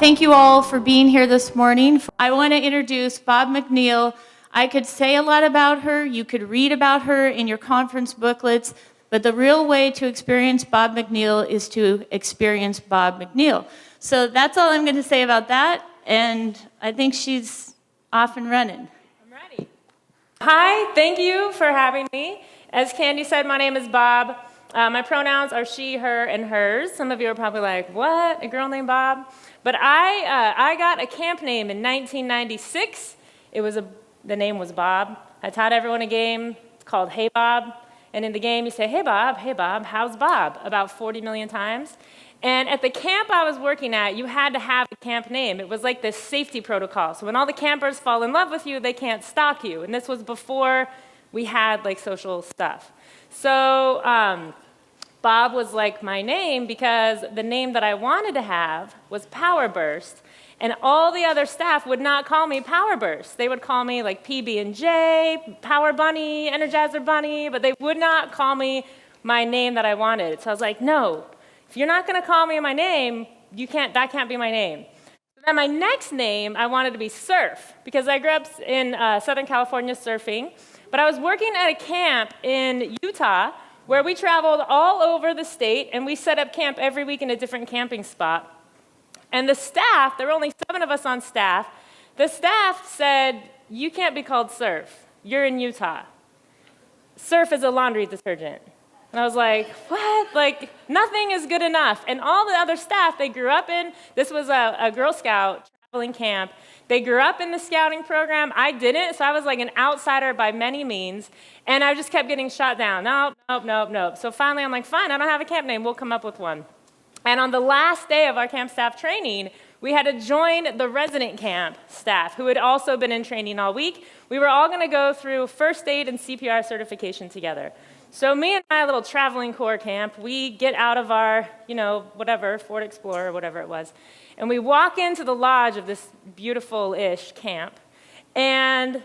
Thank you all for being here this morning. I want to introduce Bob McNeil. I could say a lot about her. You could read about her in your conference booklets, but the real way to experience Bob McNeil is to experience Bob McNeil. So that's all I'm going to say about that, and I think she's off and running. I'm ready. Hi, thank you for having me. As Candy said, my name is Bob. My pronouns are she, her, and hers. Some of you are probably like, what, a girl named Bob? But I got a camp name in 1996. The name was Bob. I taught everyone a game called Hey Bob. And in the game, you say, hey Bob, how's Bob? About 40 million times. And at the camp I was working at, you had to have a camp name. It was like this safety protocol. So when all the campers fall in love with you, they can't stalk you. And this was before we had like social stuff. So Bob was like my name because the name that I wanted to have was Power Burst. And all the other staff would not call me Power Burst. They would call me like PB&J, Power Bunny, Energizer Bunny, but they would not call me my name that I wanted. So I was like, no, if you're not going to call me my name, that can't be my name. So then my next name, I wanted to be Surf, because I grew up in Southern California surfing, but I was working at a camp in Utah where we traveled all over the state, and we set up camp every week in a different camping spot. And the staff, there were only 7 of us on staff, the staff said, you can't be called Surf. You're in Utah. Surf is a laundry detergent. And I was like, what? Like, nothing is good enough. And all the other staff, they grew up in, this was a Girl Scout traveling camp. They grew up in the scouting program. I didn't, so I was like an outsider by many means. And I just kept getting shot down. Nope. So finally, I'm like, fine, I don't have a camp name. We'll come up with one. And on the last day of our camp staff training, we had to join the resident camp staff, who had also been in training all week. We were all going to go through first aid and CPR certification together. So me and my little traveling corps camp, we get out of our, Ford Explorer or whatever it was, and we walk into the lodge of this beautiful-ish camp, and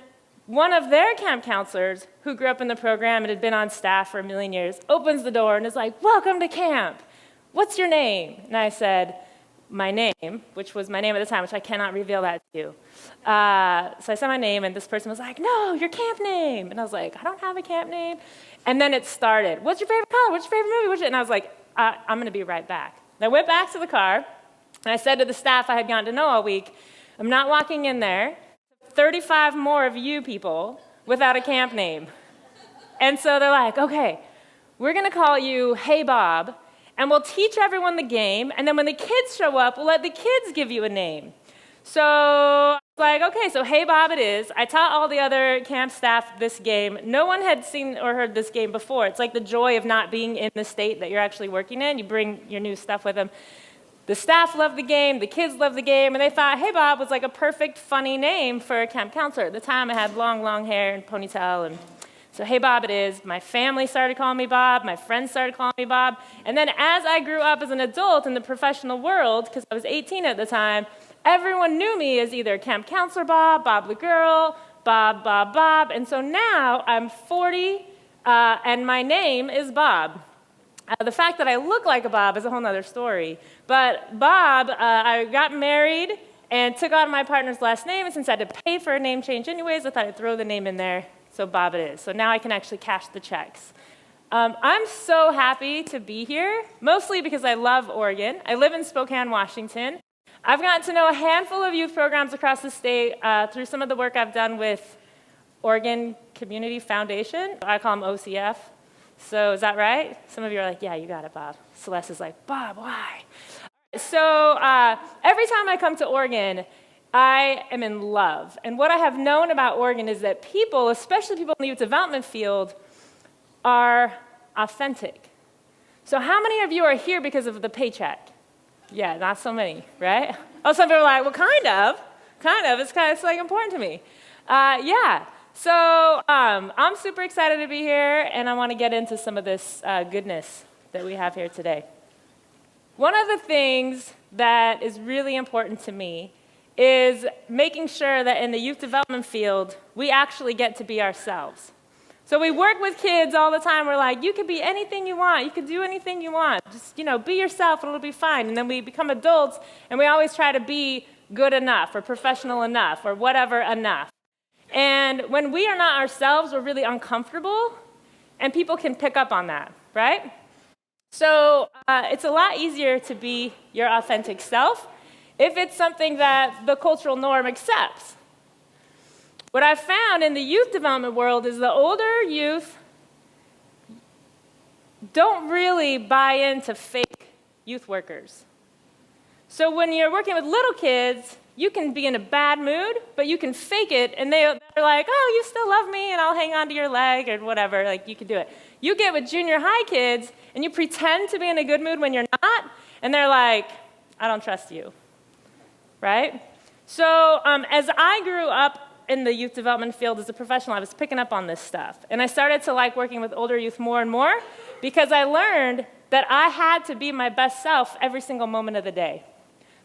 one of their camp counselors, who grew up in the program and had been on staff for a million years, opens the door and is like, welcome to camp. What's your name? And I said, my name, which was my name at the time, which I cannot reveal that to you. So I said my name, and this person was like, no, your camp name. And I was like, I don't have a camp name. And then it started. What's your favorite color? What's your favorite movie? And I was like, I'm going to be right back. And I went back to the car, and I said to the staff I had gotten to know all week, I'm not walking in there. 35 more of you people without a camp name. And so they're like, okay, we're going to call you Hey Bob, and we'll teach everyone the game, and then when the kids show up, we'll let the kids give you a name. So I was like, okay, so Hey Bob it is. I taught all the other camp staff this game. No one had seen or heard this game before. It's like the joy of not being in the state that you're actually working in. You bring your new stuff with them. The staff loved the game, the kids loved the game, and they thought Hey Bob was like a perfect, funny name for a camp counselor. At the time, I had long hair and ponytail, and so Hey Bob it is. My family started calling me Bob. My friends started calling me Bob. And then as I grew up as an adult in the professional world, because I was 18 at the time, everyone knew me as either Camp Counselor Bob, Bob the Girl, Bob. And so now I'm 40, and my name is Bob. The fact that I look like a Bob is a whole other story. But Bob, I got married and took on my partner's last name, and since I had to pay for a name change anyways, I thought I'd throw the name in there. So Bob it is. So now I can actually cash the checks. I'm so happy to be here, mostly because I love Oregon. I live in Spokane, Washington. I've gotten to know a handful of youth programs across the state through some of the work I've done with Oregon Community Foundation. I call them OCF. So is that right? Some of you are like, yeah, you got it, Bob. Celeste is like, Bob, why? So every time I come to Oregon, I am in love. And what I have known about Oregon is that people, especially people in the youth development field, are authentic. So how many of you are here because of the paycheck? Yeah, not so many, right? Oh, some people are like, well, kind of. It's like important to me. Yeah. So I'm super excited to be here, and I want to get into some of this goodness that we have here today. One of the things that is really important to me is making sure that in the youth development field, we actually get to be ourselves. So we work with kids all the time. We're like, you can be anything you want. You can do anything you want. Just, be yourself and it'll be fine. And then we become adults and we always try to be good enough or professional enough or whatever enough. And when we are not ourselves, we're really uncomfortable, and people can pick up on that, right? So it's a lot easier to be your authentic self if it's something that the cultural norm accepts. What I've found in the youth development world is the older youth don't really buy into fake youth workers. So when you're working with little kids, you can be in a bad mood, but you can fake it, and they're like, oh, you still love me, and I'll hang on to your leg, or whatever, like you can do it. You get with junior high kids, and you pretend to be in a good mood when you're not, and they're like, I don't trust you, right? So as I grew up in the youth development field as a professional, I was picking up on this stuff, and I started to like working with older youth more and more because I learned that I had to be my best self every single moment of the day.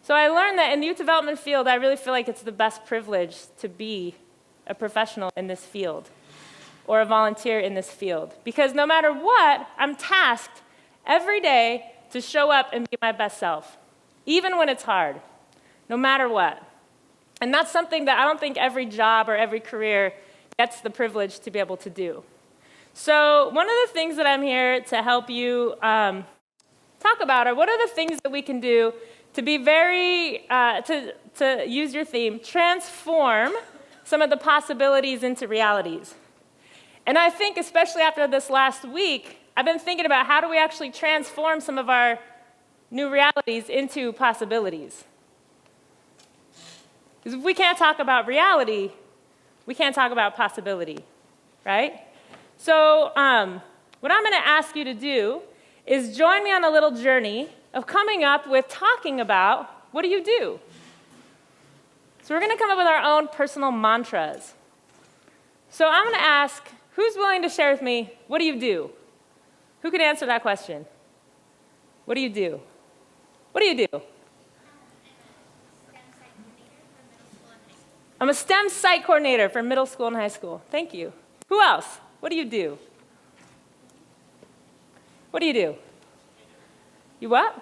So I learned that in the youth development field, I really feel like it's the best privilege to be a professional in this field or a volunteer in this field. Because no matter what, I'm tasked every day to show up and be my best self, even when it's hard, no matter what. And that's something that I don't think every job or every career gets the privilege to be able to do. So one of the things that I'm here to help you talk about are what are the things that we can do to be to use your theme, transform some of the possibilities into realities. And I think, especially after this last week, I've been thinking about how do we actually transform some of our new realities into possibilities. Because if we can't talk about reality, we can't talk about possibility, right? So what I'm going to ask you to do is join me on a little journey of coming up with talking about what do you do? So we're going to come up with our own personal mantras. So I'm going to ask, who's willing to share with me, what do you do? Who can answer that question? What do you do? What do you do? I'm a STEM site coordinator for middle school and high school. Thank you. Who else? What do you do? What do you do? You what?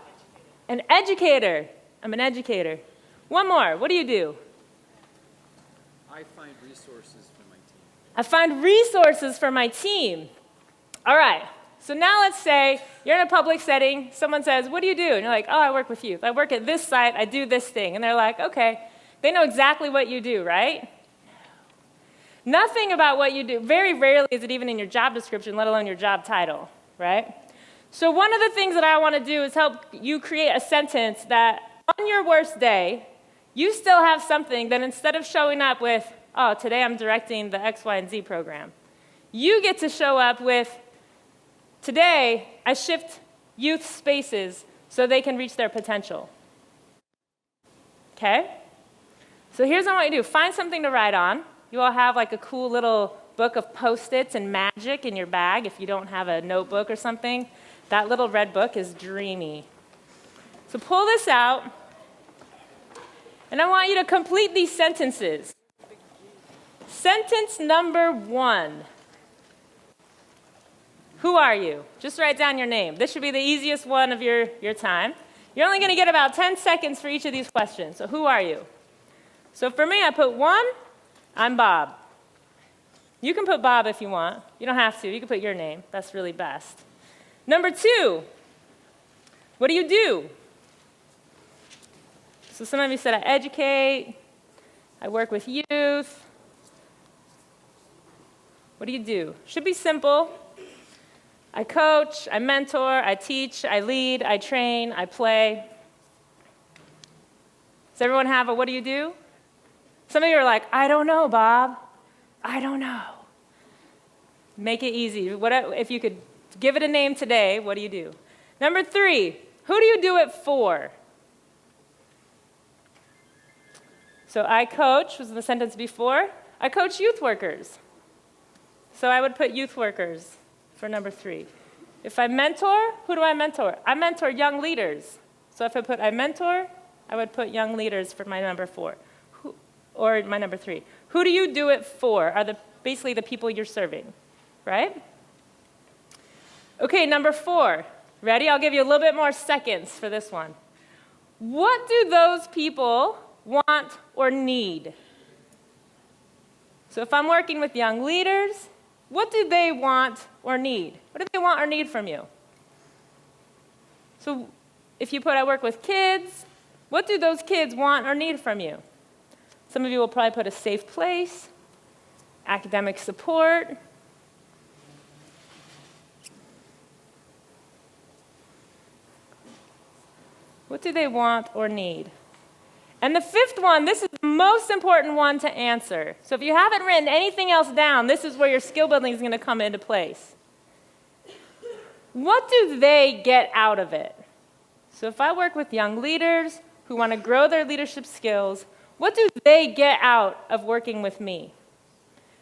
An educator. I'm an educator. One more. What do you do? I find resources for my team. I find resources for my team. All right. So now let's say you're in a public setting. Someone says, what do you do? And you're like, oh, I work with youth. I work at this site. I do this thing. And they're like, okay. They know exactly what you do, right? Nothing about what you do. Very rarely is it even in your job description, let alone your job title, right? So one of the things that I want to do is help you create a sentence that on your worst day, you still have something that instead of showing up with, oh, today I'm directing the X, Y, and Z program, you get to show up with, today I shift youth spaces so they can reach their potential. Okay? So here's what I want you to do. Find something to write on. You all have like a cool little book of Post-its and magic in your bag if you don't have a notebook or something. That little red book is dreamy. So pull this out, and I want you to complete these sentences. Sentence number 1. Who are you? Just write down your name. This should be the easiest one of your time. You're only going to get about 10 seconds for each of these questions. So who are you? So for me, I put 1, I'm Bob. You can put Bob if you want. You don't have to. You can put your name. That's really best. Number 2, what do you do? So some of you said I educate, I work with youth. What do you do? Should be simple. I coach, I mentor, I teach, I lead, I train, I play. Does everyone have a what do you do? Some of you are like, I don't know, Bob. I don't know. Make it easy. If you could give it a name today, what do you do? Number 3, who do you do it for? So I coach, was the sentence before. I coach youth workers. So I would put youth workers for number 3. If I mentor, who do I mentor? I mentor young leaders. So if I put I mentor, I would put young leaders for my number 4. Or my number 3. Who do you do it for? Are basically the people you're serving. right? Okay, number 4. Ready? I'll give you a little bit more seconds for this one. What do those people want or need? So if I'm working with young leaders, what do they want or need? What do they want or need from you? So if you put I work with kids, what do those kids want or need from you? Some of you will probably put a safe place, academic support. What do they want or need? And the 5th one, this is the most important one to answer. So if you haven't written anything else down, this is where your skill building is going to come into place. What do they get out of it? So if I work with young leaders who want to grow their leadership skills, what do they get out of working with me?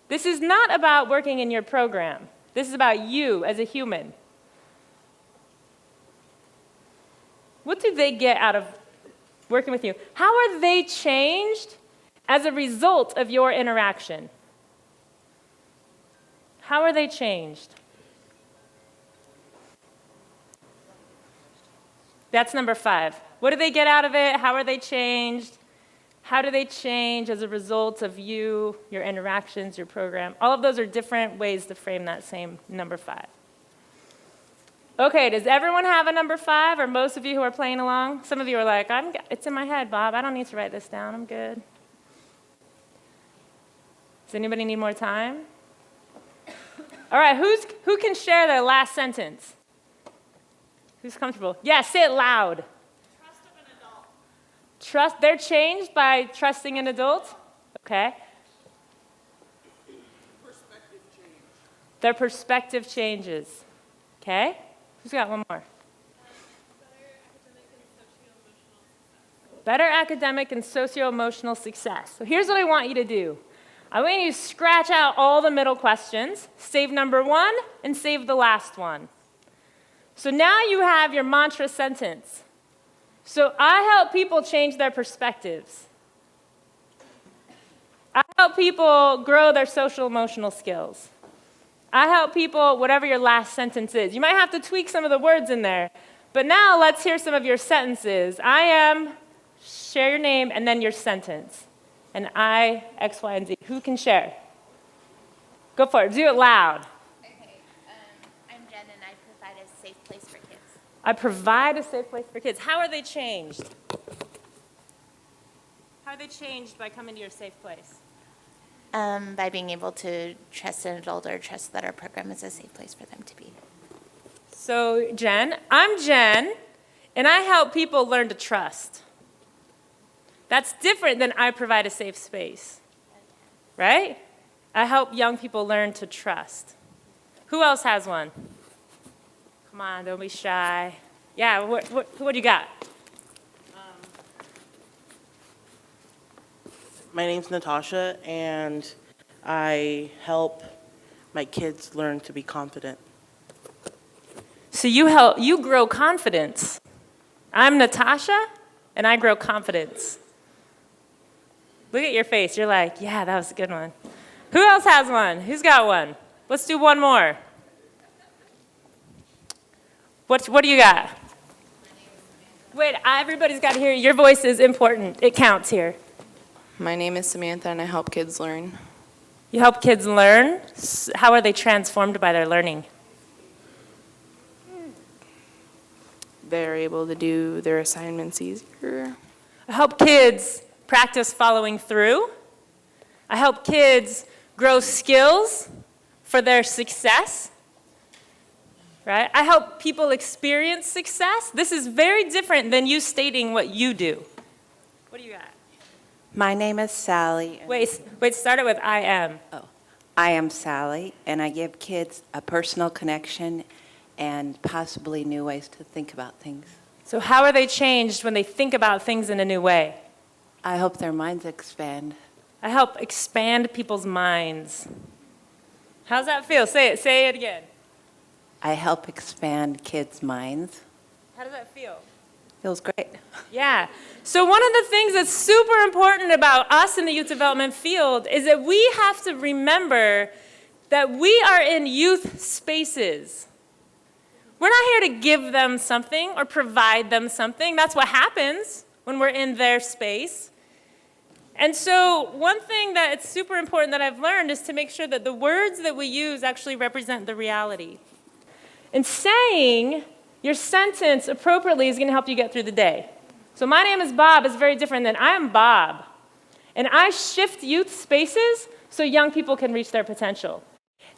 This is not about working in your program. This is about you as a human. What do they get out of working with you? How are they changed as a result of your interaction? How are they changed? That's number 5. What do they get out of it? How are they changed? How do they change as a result of you, your interactions, your program? All of those are different ways to frame that same number 5. Okay, does everyone have a number 5, or most of you who are playing along? Some of you are like, it's in my head, Bob. I don't need to write this down. I'm good. Does anybody need more time? All right, who can share their last sentence? Who's comfortable? Yeah, say it loud. Trust of an adult. They're changed by trusting an adult? Okay. Perspective change. Their perspective changes. Okay. Who's got one more? Better academic and socio-emotional success. So here's what I want you to do. I want you to scratch out all the middle questions, save number 1, and save the last one. So now you have your mantra sentence. So I help people change their perspectives. I help people grow their social emotional skills. I help people, whatever your last sentence is. You might have to tweak some of the words in there. But now let's hear some of your sentences. I am, share your name, and then your sentence. And I, X, Y, and Z. Who can share? Go for it. Do it loud. Okay, I'm Jen, and I provide a safe place for kids. I provide a safe place for kids. How are they changed? How are they changed by coming to your safe place? By being able to trust an adult or trust that our program is a safe place for them to be. So, I'm Jen, and I help people learn to trust. That's different than I provide a safe space, right? I help young people learn to trust. Who else has one? Come on, don't be shy. Yeah, what do you got? My name's Natasha, and I help my kids learn to be confident. So you grow confidence. I'm Natasha, and I grow confidence. Look at your face. You're like, yeah, that was a good one. Who else has one? Who's got one? Let's do one more. What do you got? Wait, everybody's got to hear. Your voice is important. It counts here. My name is Samantha, and I help kids learn. You help kids learn. How are they transformed by their learning? They're able to do their assignments easier. I help kids practice following through. I help kids grow skills for their success. Right? I help people experience success. This is very different than you stating what you do. What do you got? My name is Sally. Wait, start it with I am. I am Sally, and I give kids a personal connection and possibly new ways to think about things. So how are they changed when they think about things in a new way? I hope their minds expand. I help expand people's minds. How's that feel? Say it again. I help expand kids' minds. How does that feel? Feels great. Yeah. So one of the things that's super important about us in the youth development field is that we have to remember that we are in youth spaces. We're not here to give them something or provide them something. That's what happens when we're in their space. And so one thing that it's super important that I've learned is to make sure that the words that we use actually represent the reality. And saying your sentence appropriately is going to help you get through the day. So my name is Bob is very different than I am Bob. And I shift youth spaces so young people can reach their potential.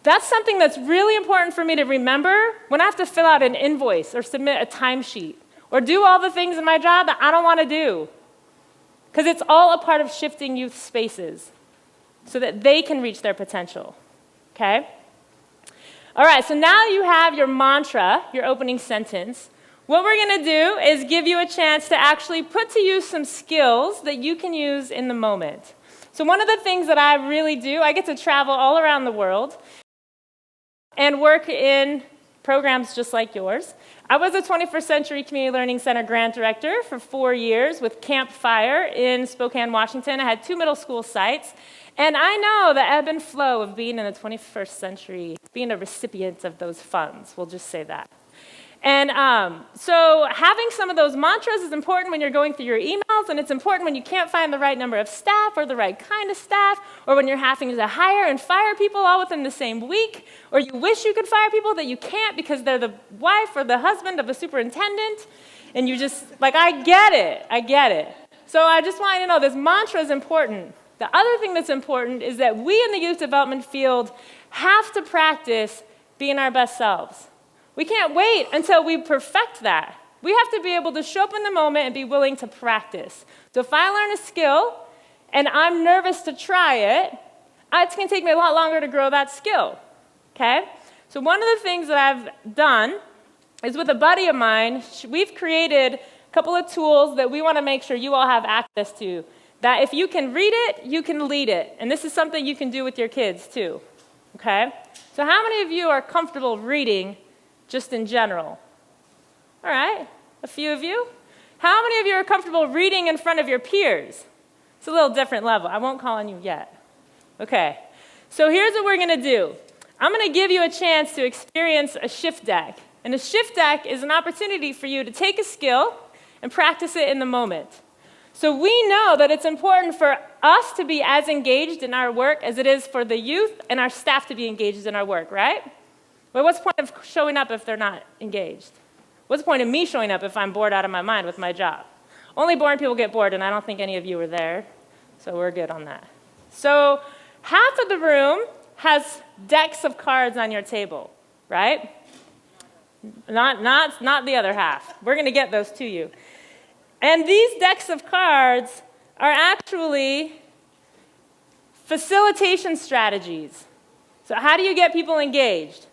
That's something that's really important for me to remember when I have to fill out an invoice or submit a timesheet or do all the things in my job that I don't want to do. Because it's all a part of shifting youth spaces so that they can reach their potential. Okay? All right, so now you have your mantra, your opening sentence. What we're going to do is give you a chance to actually put to use some skills that you can use in the moment. So one of the things that I really do, I get to travel all around the world and work in programs just like yours. I was a 21st Century Community Learning Center grant director for 4 years with Camp Fire in Spokane, Washington. I had 2 middle school sites. And I know the ebb and flow of being in the 21st century, being a recipient of those funds, we'll just say that. And so having some of those mantras is important when you're going through your emails, and it's important when you can't find the right number of staff or the right kind of staff, or when you're having to hire and fire people all within the same week, or you wish you could fire people that you can't because they're the wife or the husband of a superintendent, and you just, like, I get it. So I just want you to know this mantra is important. The other thing that's important is that we in the youth development field have to practice being our best selves. We can't wait until we perfect that. We have to be able to show up in the moment and be willing to practice. So if I learn a skill and I'm nervous to try it, it's going to take me a lot longer to grow that skill, okay? So one of the things that I've done is with a buddy of mine, we've created a couple of tools that we want to make sure you all have access to, that if you can read it, you can lead it. And this is something you can do with your kids too, okay? So how many of you are comfortable reading just in general? All right, a few of you. How many of you are comfortable reading in front of your peers? It's a little different level. I won't call on you yet. Okay, so here's what we're going to do. I'm going to give you a chance to experience a shift deck. And a shift deck is an opportunity for you to take a skill and practice it in the moment. So we know that it's important for us to be as engaged in our work as it is for the youth and our staff to be engaged in our work, right? Well, what's the point of showing up if they're not engaged? What's the point of me showing up if I'm bored out of my mind with my job? Only boring people get bored, and I don't think any of you were there, so we're good on that. So half of the room has decks of cards on your table, right? Not the other half. We're going to get those to you. And these decks of cards are actually facilitation strategies. So how do you get people engaged?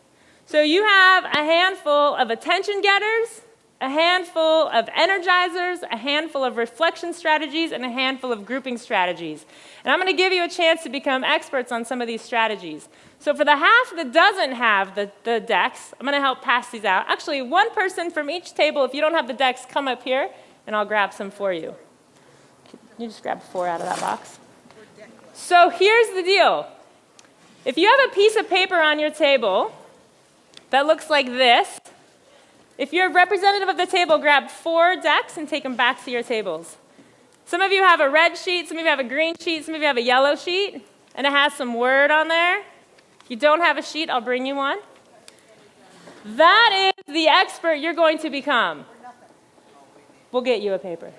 So you have a handful of attention getters, a handful of energizers, a handful of reflection strategies, and a handful of grouping strategies. And I'm going to give you a chance to become experts on some of these strategies. So for the half that doesn't have the decks, I'm going to help pass these out. Actually, one person from each table, if you don't have the decks, come up here, and I'll grab some for you. You just grab 4 out of that box. So here's the deal. If you have a piece of paper on your table that looks like this, if you're a representative of the table, grab 4 decks and take them back to your tables. Some of you have a red sheet, some of you have a green sheet, some of you have a yellow sheet, and it has some word on there. If you don't have a sheet, I'll bring you one. That is the expert you're going to become. We'll get you a paper.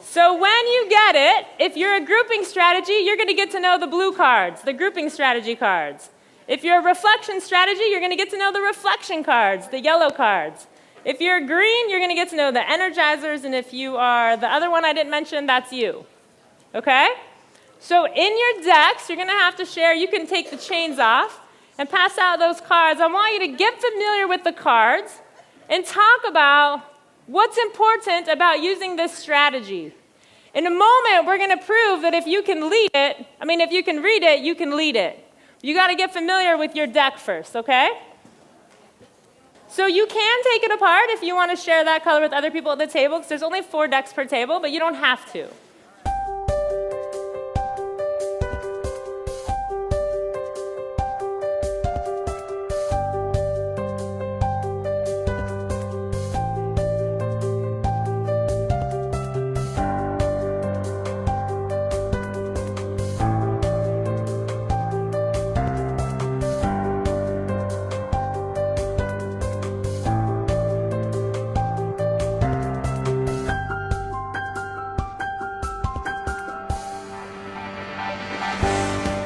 So when you get it, if you're a grouping strategy, you're going to get to know the blue cards, the grouping strategy cards. If you're a reflection strategy, you're going to get to know the reflection cards, the yellow cards. If you're green, you're going to get to know the energizers, and if you are the other one I didn't mention, that's you. Okay? So in your decks, you're going to have to share. You can take the chains off and pass out those cards. I want you to get familiar with the cards and talk about what's important about using this strategy. In a moment, we're going to prove that if you can lead it, if you can read it, you can lead it. You got to get familiar with your deck first, okay? So you can take it apart if you want to share that color with other people at the table, because there's only 4 decks per table, but you don't have to.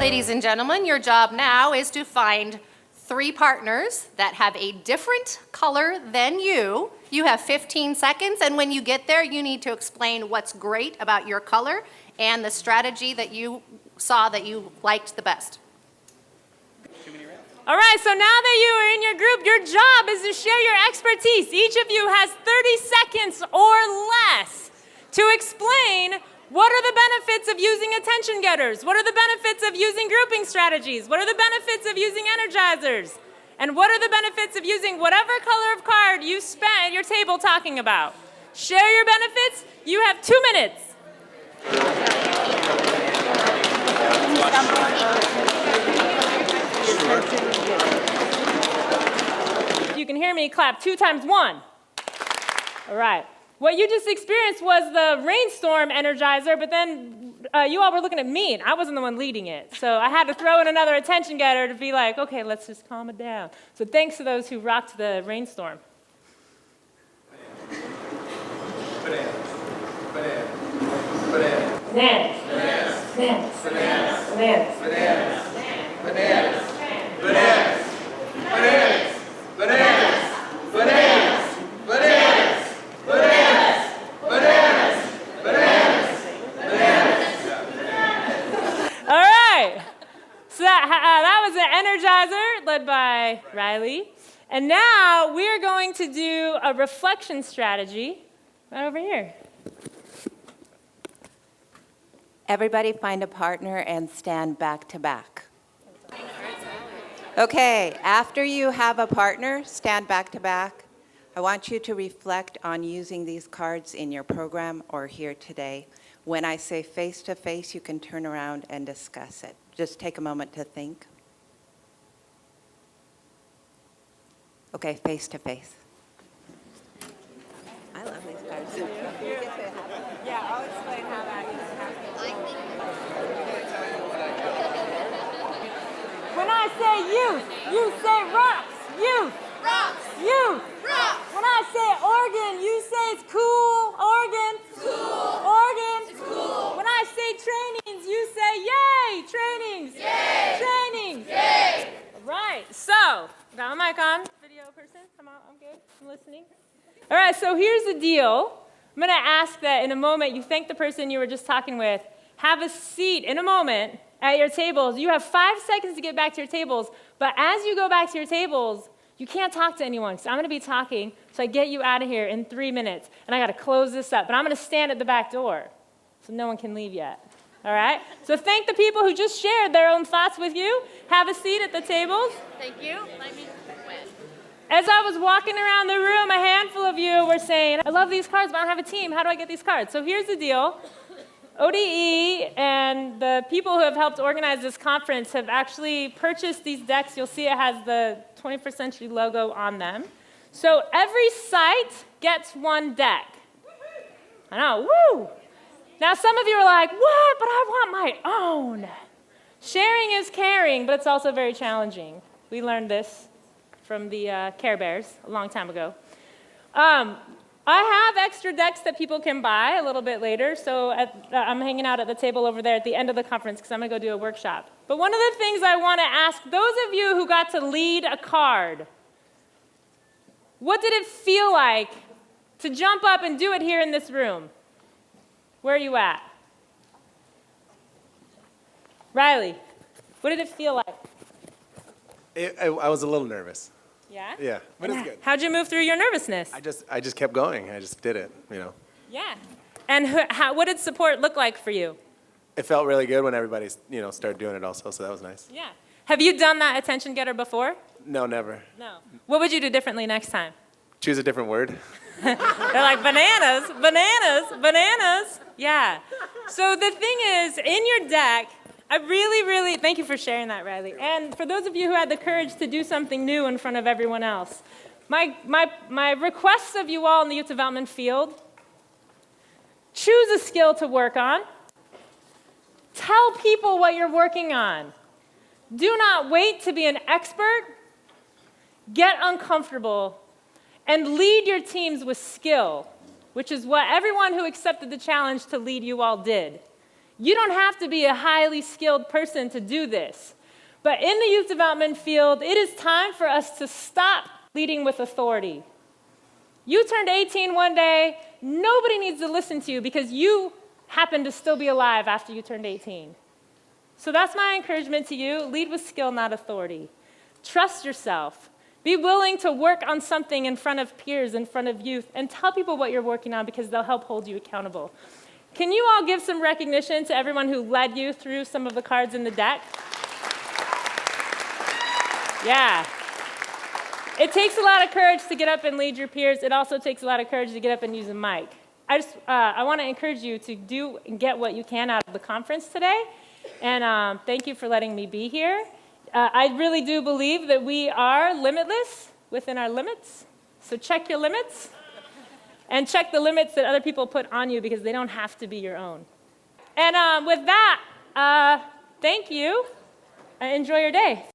Ladies and gentlemen, your job now is to find 3 partners that have a different color than you. You have 15 seconds, and when you get there, you need to explain what's great about your color and the strategy that you saw that you liked the best. All right, so now that you are in your group, your job is to share your expertise. Each of you has 30 seconds or less to explain what are the benefits of using attention getters? What are the benefits of using grouping strategies? What are the benefits of using energizers? And what are the benefits of using whatever color of card you spent at your table talking about? Share your benefits. You have 2 minutes. If you can hear me, clap 2 times 1. All right. What you just experienced was the rainstorm energizer, but then you all were looking at me, and I wasn't the one leading it. So I had to throw in another attention getter to be like, okay, let's just calm it down. So thanks to those who rocked the rainstorm. Bananas. Bananas. Bananas. Bananas. Bananas. Bananas. Bananas. Bananas. Bananas. Bananas. Bananas. Bananas. Bananas. Bananas. Bananas. Bananas. Bananas. Bananas. Bananas. All right. So that was an energizer led by Riley. And now we are going to do a reflection strategy right over here. Everybody find a partner and stand back to back. Okay, after you have a partner, stand back to back. I want you to reflect on using these cards in your program or here today. When I say face to face, you can turn around and discuss it. Just take a moment to think. Okay, face to face. I love these cards. Yeah, I'll explain how that used to happen. When I say youth, you say rocks. Youth. Rocks! Youth. Rocks! When I say organ, you say it's cool. Organ. Cool! Organ. It's cool! When I say trainings, you say yay. Trainings. Yay! Trainings. Yay! Right. So, got my mic on. Video person, come on. I'm good. I'm listening. All right. So here's the deal. I'm going to ask that in a moment you thank the person you were just talking with. Have a seat in a moment at your tables. You have 5 seconds to get back to your tables. But as you go back to your tables, you can't talk to anyone because I'm going to be talking, so I get you out of here in 3 minutes. And I got to close this up. But I'm going to stand at the back door so no one can leave yet. All right? So thank the people who just shared their own thoughts with you. Have a seat at the tables. Thank you. Let me win. As I was walking around the room, a handful of you were saying, I love these cards, but I don't have a team. How do I get these cards? So here's the deal. ODE and the people who have helped organize this conference have actually purchased these decks. You'll see it has the 21st Century logo on them. So every site gets 1 deck. I know, woo! Now some of you are like, what? But I want my own. Sharing is caring, but it's also very challenging. We learned this from the Care Bears a long time ago. I have extra decks that people can buy a little bit later, so I'm hanging out at the table over there at the end of the conference because I'm going to go do a workshop. But one of the things I want to ask those of you who got to lead a card, what did it feel like to jump up and do it here in this room? Where are you at? Riley, what did it feel like? I was a little nervous. Yeah? Yeah, but it's good. How'd you move through your nervousness? I just kept going. I just did it, you know. Yeah. And what did support look like for you? It felt really good when everybody, started doing it also, so that was nice. Yeah. Have you done that attention getter before? No, never. No. What would you do differently next time? Choose a different word. They're like, bananas, bananas, bananas. Yeah. So the thing is, in your deck, I really, thank you for sharing that, Riley. And for those of you who had the courage to do something new in front of everyone else, my requests of you all in the youth development field, choose a skill to work on. Tell people what you're working on. Do not wait to be an expert. Get uncomfortable and lead your teams with skill, which is what everyone who accepted the challenge to lead you all did. You don't have to be a highly skilled person to do this. But in the youth development field, it is time for us to stop leading with authority. You turned 18 one day, nobody needs to listen to you because you happen to still be alive after you turned 18. So that's my encouragement to you. Lead with skill, not authority. Trust yourself. Be willing to work on something in front of peers, in front of youth, and tell people what you're working on because they'll help hold you accountable. Can you all give some recognition to everyone who led you through some of the cards in the deck? Yeah. It takes a lot of courage to get up and lead your peers. It also takes a lot of courage to get up and use a mic. I want to encourage you to do and get what you can out of the conference today. And thank you for letting me be here. I really do believe that we are limitless within our limits. So check your limits and check the limits that other people put on you because they don't have to be your own. And with that, thank you. Enjoy your day.